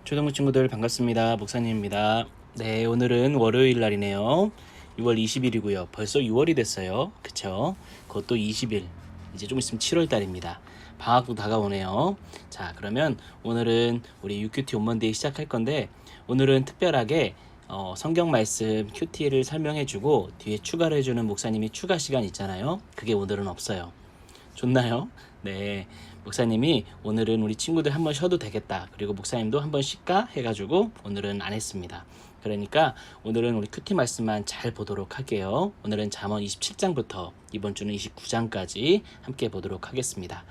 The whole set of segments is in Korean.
초등부 친구들 반갑습니다. 목사님입니다. 네, 오늘은 월요일 날이네요. 6월 20일이고요. 벌써 6월이 됐어요. 그쵸? 그것도 20일. 이제 좀 있으면 7월 달입니다. 방학도 다가오네요. 자, 그러면 오늘은 우리 UQT 온먼데이 시작할 건데, 오늘은 특별하게 성경 말씀 QT를 설명해주고 뒤에 추가를 해주는 목사님이 추가 시간 있잖아요. 그게 오늘은 없어요. 좋나요? 네, 목사님이 오늘은 우리 친구들 한번 쉬어도 되겠다, 그리고 목사님도 한번 쉴까 해가지고 오늘은 안 했습니다. 그러니까 오늘은 우리 큐티 말씀만 잘 보도록 할게요. 오늘은 잠언 27장부터 이번 주는 29장까지 함께 보도록 하겠습니다.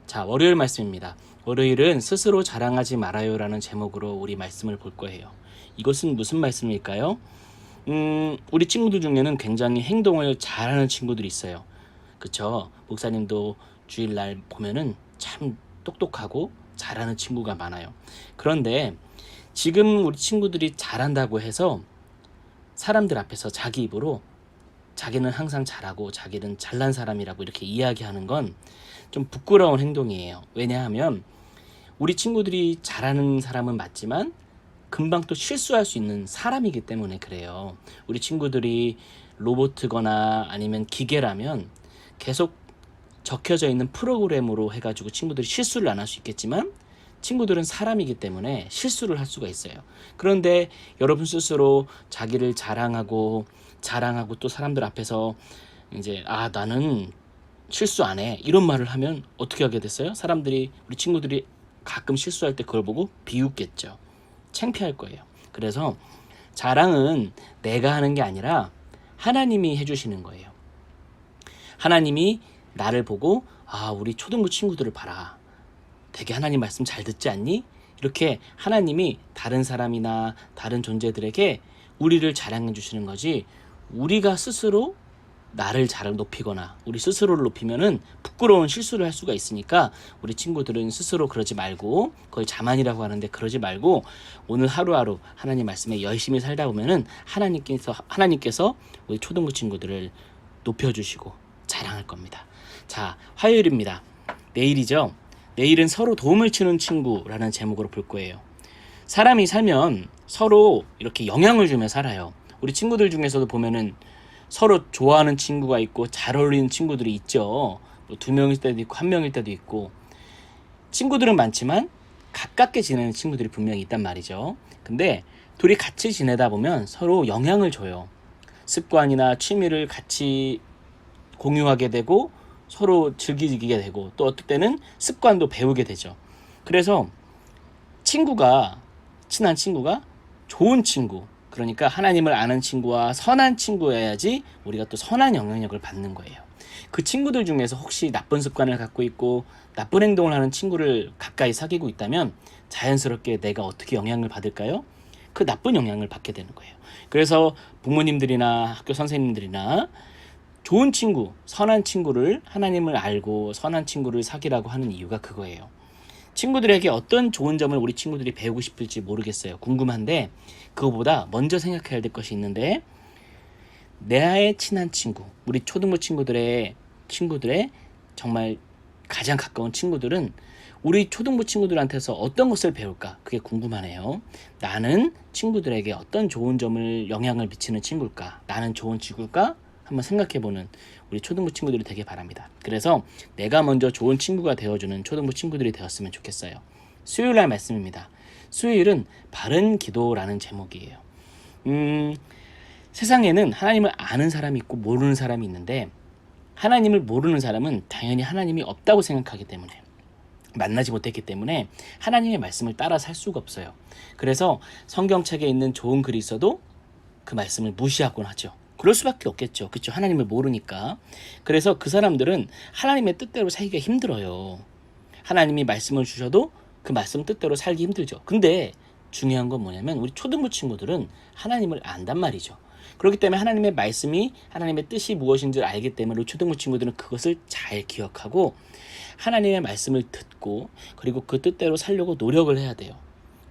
자, 월요일 말씀입니다. 월요일은 스스로 자랑하지 말아요 라는 제목으로 우리 말씀을 볼 거예요. 이것은 무슨 말씀일까요? 우리 친구들 중에는 굉장히 행동을 잘하는 친구들이 있어요. 그쵸? 목사님도 주일날 보면은 참 똑똑하고 잘하는 친구가 많아요. 그런데 지금 우리 친구들이 잘한다고 해서 사람들 앞에서 자기 입으로 자기는 항상 잘하고 자기는 잘난 사람이라고 이렇게 이야기하는 건 좀 부끄러운 행동이에요. 왜냐하면 우리 친구들이 잘하는 사람은 맞지만 금방 또 실수할 수 있는 사람이기 때문에 그래요. 우리 친구들이 로봇이거나 아니면 기계라면 계속 적혀져 있는 프로그램으로 해가지고 친구들이 실수를 안 할 수 있겠지만 친구들은 사람이기 때문에 실수를 할 수가 있어요. 그런데 여러분 스스로 자기를 자랑하고 또 사람들 앞에서 이제 나는 실수 안 해 이런 말을 하면 어떻게 하게 됐어요? 사람들이, 우리 친구들이 가끔 실수할 때 그걸 보고 비웃겠죠. 창피할 거예요. 그래서 자랑은 내가 하는 게 아니라 하나님이 해주시는 거예요. 하나님이 나를 보고 우리 초등부 친구들을 봐라, 되게 하나님 말씀 잘 듣지 않니? 이렇게 하나님이 다른 사람이나 다른 존재들에게 우리를 자랑해 주시는 거지, 우리가 스스로 나를 잘 높이거나 우리 스스로를 높이면은 부끄러운 실수를 할 수가 있으니까 우리 친구들은 스스로 그러지 말고, 그걸 자만이라고 하는데 그러지 말고 오늘 하루하루 하나님 말씀에 열심히 살다 보면은 하나님께서 우리 초등부 친구들을 높여주시고 자랑할 겁니다. 자, 화요일입니다. 내일이죠. 내일은 서로 도움을 주는 친구라는 제목으로 볼 거예요. 사람이 살면 서로 이렇게 영향을 주며 살아요. 우리 친구들 중에서도 보면은 서로 좋아하는 친구가 있고 잘 어울리는 친구들이 있죠. 뭐 2명일 때도 있고 1명일 때도 있고. 친구들은 많지만 가깝게 지내는 친구들이 분명히 있단 말이죠. 근데 둘이 같이 지내다 보면 서로 영향을 줘요. 습관이나 취미를 같이 공유하게 되고 서로 즐기게 되고, 또 어떨 때는 습관도 배우게 되죠. 그래서 친한 친구가 좋은 친구, 그러니까 하나님을 아는 친구와 선한 친구여야지 우리가 또 선한 영향력을 받는 거예요. 그 친구들 중에서 혹시 나쁜 습관을 갖고 있고 나쁜 행동을 하는 친구를 가까이 사귀고 있다면 자연스럽게 내가 어떻게 영향을 받을까요? 그 나쁜 영향을 받게 되는 거예요. 그래서 부모님들이나 학교 선생님들이나 좋은 친구, 선한 친구를, 하나님을 알고 선한 친구를 사귀라고 하는 이유가 그거예요. 친구들에게 어떤 좋은 점을 우리 친구들이 배우고 싶을지 모르겠어요. 궁금한데 그거보다 먼저 생각해야 될 것이 있는데, 나의 친한 친구, 우리 초등부 친구들의 정말 가장 가까운 친구들은 우리 초등부 친구들한테서 어떤 것을 배울까? 그게 궁금하네요. 나는 친구들에게 어떤 좋은 점을 영향을 미치는 친구일까? 나는 좋은 친구일까? 한번 생각해보는 우리 초등부 친구들이 되길 바랍니다. 그래서 내가 먼저 좋은 친구가 되어주는 초등부 친구들이 되었으면 좋겠어요. 수요일날 말씀입니다. 수요일은 바른 기도라는 제목이에요. 세상에는 하나님을 아는 사람이 있고 모르는 사람이 있는데, 하나님을 모르는 사람은 당연히 하나님이 없다고 생각하기 때문에, 만나지 못했기 때문에 하나님의 말씀을 따라 살 수가 없어요. 그래서 성경책에 있는 좋은 글이 있어도 그 말씀을 무시하곤 하죠. 그럴 수밖에 없겠죠. 그렇죠? 하나님을 모르니까. 그래서 그 사람들은 하나님의 뜻대로 살기가 힘들어요. 하나님이 말씀을 주셔도 그 말씀 뜻대로 살기 힘들죠. 근데 중요한 건 뭐냐면 우리 초등부 친구들은 하나님을 안단 말이죠. 그렇기 때문에 하나님의 말씀이, 하나님의 뜻이 무엇인지를 알기 때문에 우리 초등부 친구들은 그것을 잘 기억하고 하나님의 말씀을 듣고, 그리고 그 뜻대로 살려고 노력을 해야 돼요.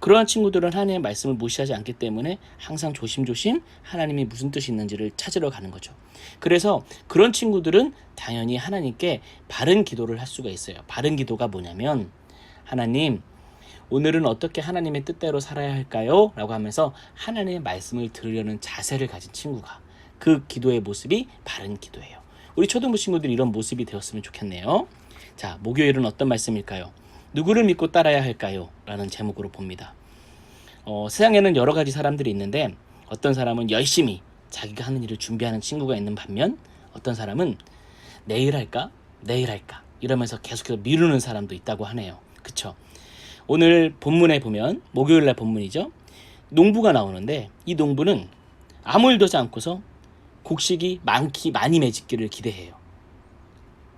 그러한 친구들은 하나님의 말씀을 무시하지 않기 때문에 항상 조심조심 하나님이 무슨 뜻이 있는지를 찾으러 가는 거죠. 그래서 그런 친구들은 당연히 하나님께 바른 기도를 할 수가 있어요. 바른 기도가 뭐냐면, 하나님, 오늘은 어떻게 하나님의 뜻대로 살아야 할까요? 라고 하면서 하나님의 말씀을 들으려는 자세를 가진 친구가, 그 기도의 모습이 바른 기도예요. 우리 초등부 친구들이 이런 모습이 되었으면 좋겠네요. 자, 목요일은 어떤 말씀일까요? 누구를 믿고 따라야 할까요? 라는 제목으로 봅니다. 세상에는 여러 가지 사람들이 있는데, 어떤 사람은 열심히 자기가 하는 일을 준비하는 친구가 있는 반면, 어떤 사람은 내일 할까? 내일 할까? 이러면서 계속해서 미루는 사람도 있다고 하네요. 그쵸? 오늘 본문에 보면, 목요일날 본문이죠. 농부가 나오는데, 이 농부는 아무 일도 하지 않고서 곡식이 많이 맺기를 기대해요.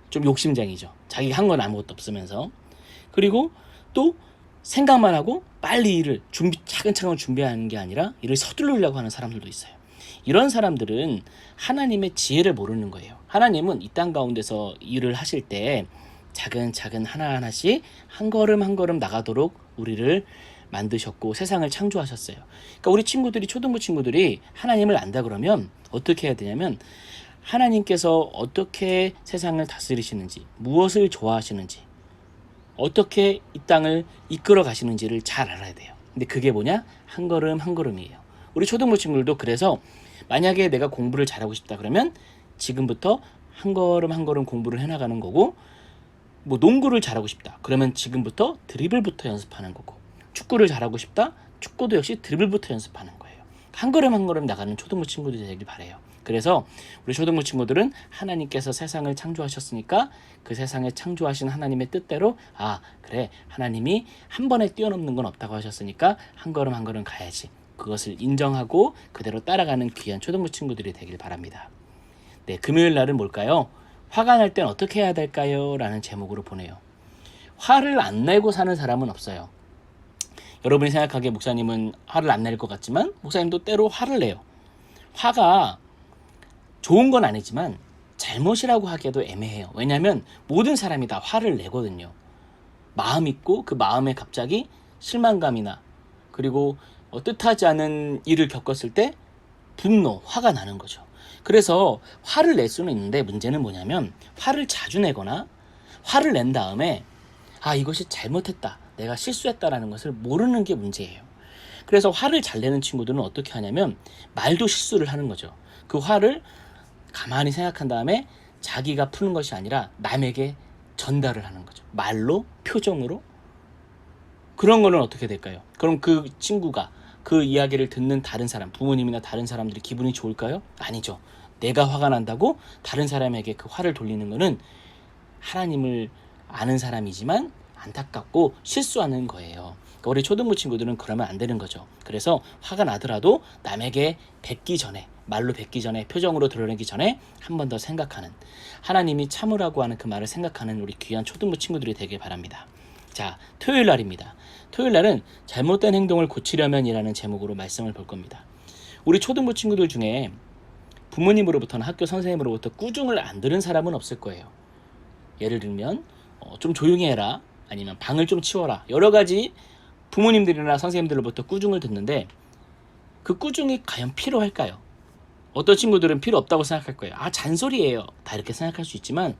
좀 욕심쟁이죠. 자기가 한 건 아무것도 없으면서. 그리고 또 생각만 하고 빨리 일을 차근차근 준비하는 게 아니라 일을 서두르려고 하는 사람들도 있어요. 이런 사람들은 하나님의 지혜를 모르는 거예요. 하나님은 이 땅 가운데서 일을 하실 때 차근차근 하나하나씩 한 걸음 한 걸음 나가도록 우리를 만드셨고 세상을 창조하셨어요. 그러니까 우리 친구들이, 초등부 친구들이 하나님을 안다 그러면 어떻게 해야 되냐면, 하나님께서 어떻게 세상을 다스리시는지, 무엇을 좋아하시는지, 어떻게 이 땅을 이끌어 가시는지를 잘 알아야 돼요. 근데 그게 뭐냐? 한 걸음 한 걸음이에요. 우리 초등부 친구들도 그래서 만약에 내가 공부를 잘하고 싶다 그러면 지금부터 한 걸음 한 걸음 공부를 해나가는 거고, 뭐 농구를 잘하고 싶다 그러면 지금부터 드리블부터 연습하는 거고, 축구를 잘하고 싶다, 축구도 역시 드리블부터 연습하는 거예요. 한 걸음 한 걸음 나가는 초등부 친구들이 되길 바래요. 그래서 우리 초등부 친구들은 하나님께서 세상을 창조하셨으니까 그 세상에 창조하신 하나님의 뜻대로, 그래, 하나님이 한 번에 뛰어넘는 건 없다고 하셨으니까 한 걸음 한 걸음 가야지, 그것을 인정하고 그대로 따라가는 귀한 초등부 친구들이 되길 바랍니다. 네, 금요일 날은 뭘까요? 화가 날 땐 어떻게 해야 될까요? 라는 제목으로 보내요. 화를 안 내고 사는 사람은 없어요. 여러분이 생각하기에 목사님은 화를 안 낼 것 같지만 목사님도 때로 화를 내요. 화가 좋은 건 아니지만 잘못이라고 하기에도 애매해요. 왜냐하면 모든 사람이 다 화를 내거든요. 마음 있고 그 마음에 갑자기 실망감이나 그리고 뜻하지 않은 일을 겪었을 때 분노, 화가 나는 거죠. 그래서 화를 낼 수는 있는데 문제는 뭐냐면, 화를 자주 내거나 화를 낸 다음에 이것이 잘못했다, 내가 실수했다라는 것을 모르는 게 문제예요. 그래서 화를 잘 내는 친구들은 어떻게 하냐면 말도 실수를 하는 거죠. 그 화를 가만히 생각한 다음에 자기가 푸는 것이 아니라 남에게 전달을 하는 거죠. 말로, 표정으로. 그런 거는 어떻게 될까요? 그럼 그 친구가, 그 이야기를 듣는 다른 사람, 부모님이나 다른 사람들이 기분이 좋을까요? 아니죠. 내가 화가 난다고 다른 사람에게 그 화를 돌리는 거는 하나님을 아는 사람이지만 안타깝고 실수하는 거예요. 그러니까 우리 초등부 친구들은 그러면 안 되는 거죠. 그래서 화가 나더라도 남에게 뱉기 전에, 말로 뱉기 전에, 표정으로 드러내기 전에 한 번 더 생각하는, 하나님이 참으라고 하는 그 말을 생각하는 우리 귀한 초등부 친구들이 되길 바랍니다. 자, 토요일 날입니다. 토요일 날은 잘못된 행동을 고치려면 이라는 제목으로 말씀을 볼 겁니다. 우리 초등부 친구들 중에 부모님으로부터나 학교 선생님으로부터 꾸중을 안 들은 사람은 없을 거예요. 예를 들면 좀 조용히 해라, 아니면 방을 좀 치워라, 여러 가지 부모님들이나 선생님들로부터 꾸중을 듣는데 그 꾸중이 과연 필요할까요? 어떤 친구들은 필요 없다고 생각할 거예요. 잔소리예요, 다 이렇게 생각할 수 있지만,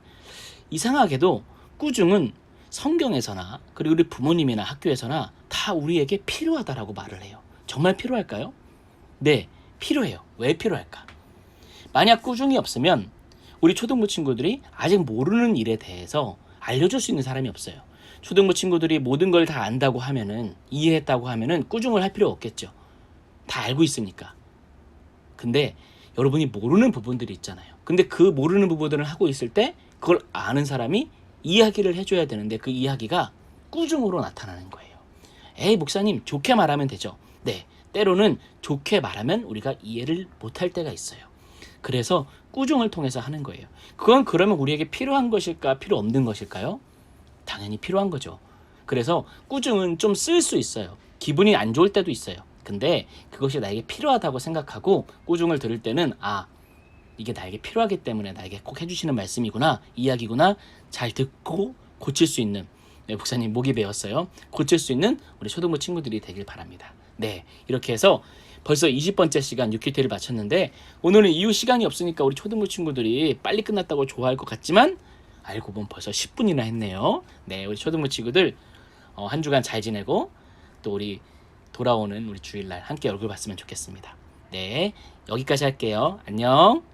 이상하게도 꾸중은 성경에서나 그리고 우리 부모님이나 학교에서나 다 우리에게 필요하다라고 말을 해요. 정말 필요할까요? 네, 필요해요. 왜 필요할까? 만약 꾸중이 없으면 우리 초등부 친구들이 아직 모르는 일에 대해서 알려줄 수 있는 사람이 없어요. 초등부 친구들이 모든 걸 다 안다고 하면은, 이해했다고 하면은 꾸중을 할 필요 없겠죠. 다 알고 있으니까. 근데 여러분이 모르는 부분들이 있잖아요. 근데 그 모르는 부분들을 하고 있을 때 그걸 아는 사람이 이야기를 해줘야 되는데 그 이야기가 꾸중으로 나타나는 거예요. 목사님, 좋게 말하면 되죠. 네, 때로는 좋게 말하면 우리가 이해를 못할 때가 있어요. 그래서 꾸중을 통해서 하는 거예요. 그건 그러면 우리에게 필요한 것일까, 필요 없는 것일까요? 당연히 필요한 거죠. 그래서 꾸중은 좀 쓸 수 있어요. 기분이 안 좋을 때도 있어요. 근데 그것이 나에게 필요하다고 생각하고 꾸중을 들을 때는 이게 나에게 필요하기 때문에 나에게 꼭 해주시는 말씀이구나, 이야기구나, 잘 듣고 고칠 수 있는, 목사님 목이 베었어요, 고칠 수 있는 우리 초등부 친구들이 되길 바랍니다. 네, 이렇게 해서 벌써 20번째 시간 6큐티를 마쳤는데, 오늘은 이후 시간이 없으니까 우리 초등부 친구들이 빨리 끝났다고 좋아할 것 같지만 알고 보면 벌써 10분이나 했네요. 네, 우리 초등부 친구들 한 주간 잘 지내고 또 우리 돌아오는 우리 주일날 함께 얼굴 봤으면 좋겠습니다. 네, 여기까지 할게요. 안녕.